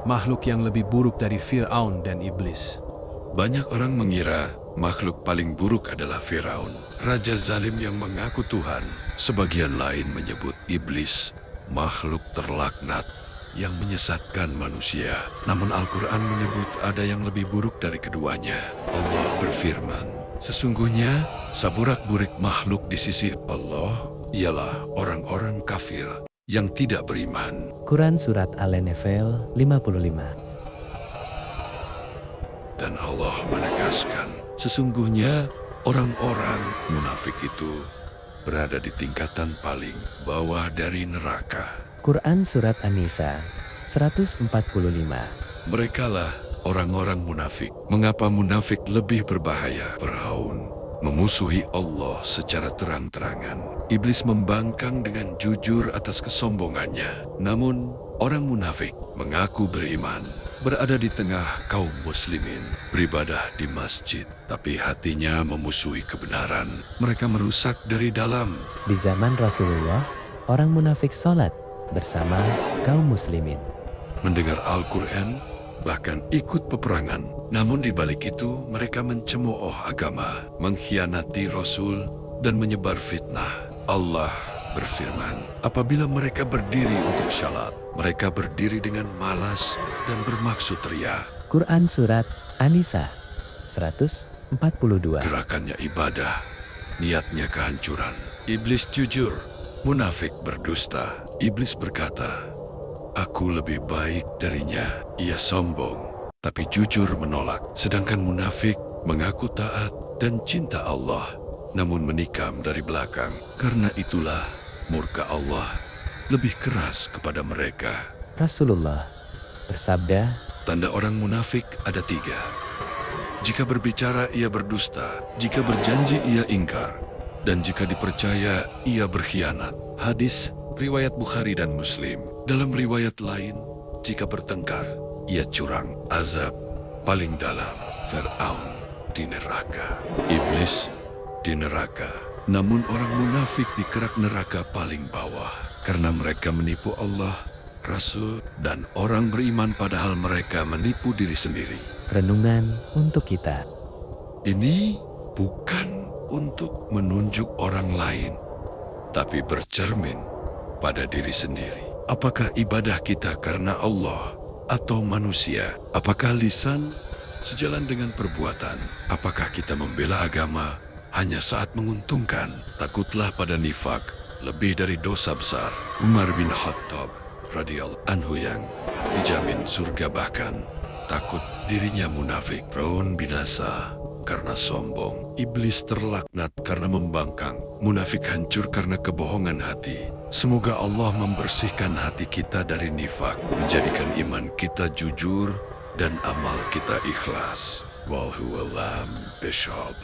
makhluk yang lebih buruk dari Fir'aun dan iblis. Banyak orang mengira makhluk paling buruk adalah Firaun, raja zalim yang mengaku Tuhan. Sebagian lain menyebut iblis, makhluk terlaknat yang menyesatkan manusia. Namun Al-Quran menyebut ada yang lebih buruk dari keduanya. Allah berfirman, sesungguhnya saburak-burik makhluk di sisi Allah ialah orang-orang kafir yang tidak beriman. Quran Surat Al-Nefel 55. Dan Allah menegaskan, sesungguhnya orang-orang munafik itu berada di tingkatan paling bawah dari neraka. Quran Surat An-Nisa 145. Merekalah orang-orang munafik. Mengapa munafik lebih berbahaya? Firaun memusuhi Allah secara terang-terangan. Iblis membangkang dengan jujur atas kesombongannya. Namun, orang munafik mengaku beriman, berada di tengah kaum muslimin, beribadah di masjid, tapi hatinya memusuhi kebenaran. Mereka merusak dari dalam. Di zaman Rasulullah, orang munafik sholat bersama kaum muslimin, Mendengar Al-Quran, bahkan ikut peperangan. Namun di balik itu, mereka mencemooh agama, mengkhianati Rasul, dan menyebar fitnah. Allah berfirman, apabila mereka berdiri untuk syalat, mereka berdiri dengan malas dan bermaksud ria. Quran Surat An-Nisa 142. Gerakannya ibadah, niatnya kehancuran. Iblis jujur, munafik berdusta. Iblis berkata, aku lebih baik darinya. Ia sombong, tapi jujur menolak. Sedangkan munafik mengaku taat dan cinta Allah, namun menikam dari belakang. Karena itulah murka Allah lebih keras kepada mereka. Rasulullah bersabda, Tanda orang munafik ada 3. Jika berbicara ia berdusta, jika berjanji ia ingkar, dan jika dipercaya ia berkhianat. Hadis riwayat Bukhari dan Muslim. Dalam riwayat lain, jika bertengkar ia curang. Azab paling dalam, Fir'aun di neraka, iblis di neraka. Namun orang munafik di kerak neraka paling bawah, karena mereka menipu Allah, Rasul, dan orang beriman padahal mereka menipu diri sendiri. renungan untuk kita. Ini bukan untuk menunjuk orang lain, tapi bercermin pada diri sendiri. Apakah ibadah kita karena Allah atau manusia? Apakah lisan sejalan dengan perbuatan? Apakah kita membela agama hanya saat menguntungkan? Takutlah pada nifak lebih dari dosa besar. Umar bin Khattab radhiyallahu anhu yang dijamin surga, bahkan takut dirinya munafik. Firaun binasa karena sombong. Iblis terlaknat karena membangkang. Munafik hancur karena kebohongan hati. Semoga Allah membersihkan hati kita dari nifak, menjadikan iman kita jujur dan amal kita ikhlas. Wallahu a'lam bishawab.